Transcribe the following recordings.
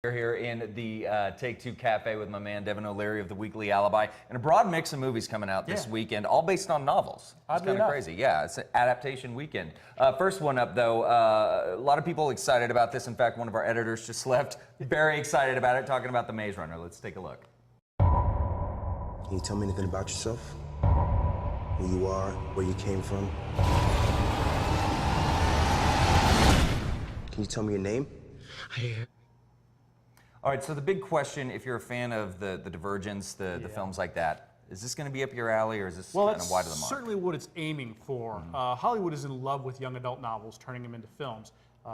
We're here in the Take Two Cafe with my man Devin O'Leary of the Weekly Alibi, and a broad mix of movies coming out this weekend, all based on novels. It's kind of crazy. Yeah, it's an adaptation weekend. First one up, though, a lot of people excited about this. In fact, one of our editors just left. Very excited about it, talking about The Maze Runner. Let's take a look. Can you tell me anything about yourself? Who you are, where you came from? Can you tell me your name? All right, so the big question, if you're a fan of the Divergence, the films like that, is this going to be up your alley, or is this kind of wide of the mark? Certainly what it's aiming for. Hollywood is in love with young adult novels, turning them into films.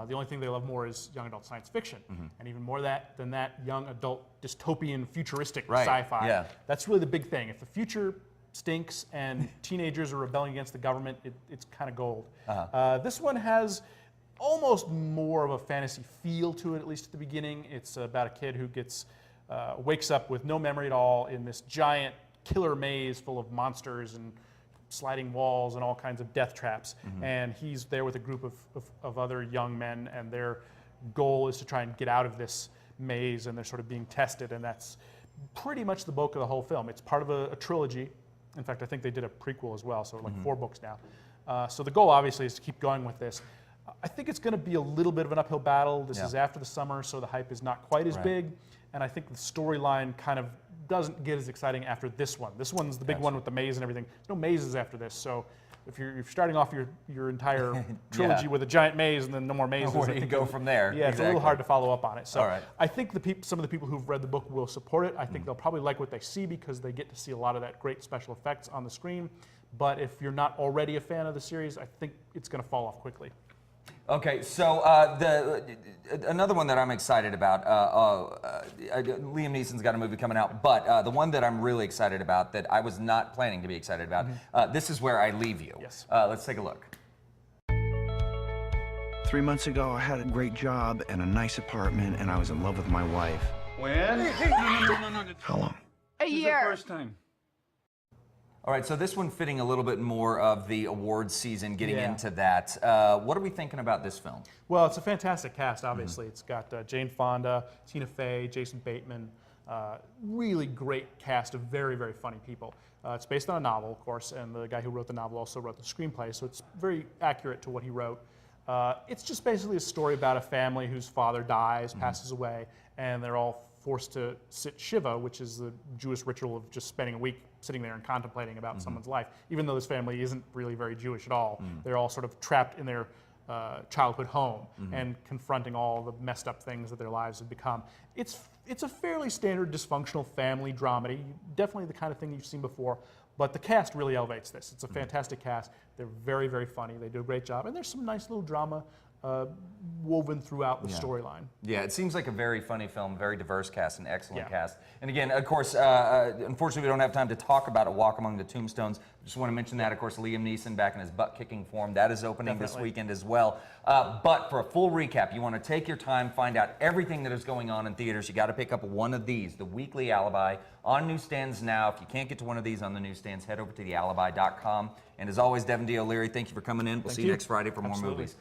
The only thing they love more is young adult science fiction, and even more than that, young adult dystopian, futuristic sci-fi. Yeah. That's really the big thing. If the future stinks and teenagers are rebelling against the government, it's kind of gold. This one has almost more of a fantasy feel to it, at least at the beginning. It's about a kid who wakes up with no memory at all in this giant killer maze full of monsters and sliding walls and all kinds of death traps. And he's there with a group of other young men, and their goal is to try and get out of this maze, and they're sort of being tested, and that's pretty much the bulk of the whole film. It's part of a trilogy. In fact, I think they did a prequel as well, so like 4 books now. So the goal, obviously, is to keep going with this. I think it's going to be a little bit of an uphill battle. This is after the summer, so the hype is not quite as big. And I think the storyline kind of doesn't get as exciting after this one. This one's the big one with the maze and everything. There's no mazes after this, so if you're starting off your entire trilogy with a giant maze and then no more mazes, Where do you go from there? Yeah, it's a little hard to follow up on it. So right. I think some of the people who've read the book will support it. I think they'll probably like what they see because they get to see a lot of that great special effects on the screen. But if you're not already a fan of the series, I think it's going to fall off quickly. Okay, so another one that I'm excited about, Liam Neeson's got a movie coming out, but the one that I'm really excited about that I was not planning to be excited about, This Is Where I Leave You. Yes. Let's take a look. 3 months ago, I had a great job and a nice apartment, and I was in love with my wife. When? No. How long? A year. The first time. All right, so this one fitting a little bit more of the awards season, getting into that. What are we thinking about this film? Well, it's a fantastic cast, obviously. It's got Jane Fonda, Tina Fey, Jason Bateman. Really great cast of very, very funny people. It's based on a novel, of course, and the guy who wrote the novel also wrote the screenplay, so it's very accurate to what he wrote. It's just basically a story about a family whose father dies, passes away, and they're all forced to sit Shiva, which is the Jewish ritual of just spending a week sitting there and contemplating about someone's life. Even though this family isn't really very Jewish at all, they're all sort of trapped in their childhood home and confronting all the messed up things that their lives have become. It's a fairly standard dysfunctional family dramedy, definitely the kind of thing you've seen before, but the cast really elevates this. It's a fantastic cast. They're very, very funny. They do a great job, and there's some nice little drama woven throughout the storyline. Yeah, it seems like a very funny film, very diverse cast, an excellent cast. And again, of course, unfortunately we don't have time to talk about it, Walk Among the Tombstones. Just want to mention that, of course, Liam Neeson back in his butt-kicking form. That is opening this weekend as well. But for a full recap, you want to take your time, find out everything that is going on in theaters. You got to pick up one of these, The Weekly Alibi, on newsstands now. If you can't get to one of these on the newsstands, head over to thealibi.com. And as always, Devin D. O'Leary, thank you for coming in. We'll see you next Friday for more movies.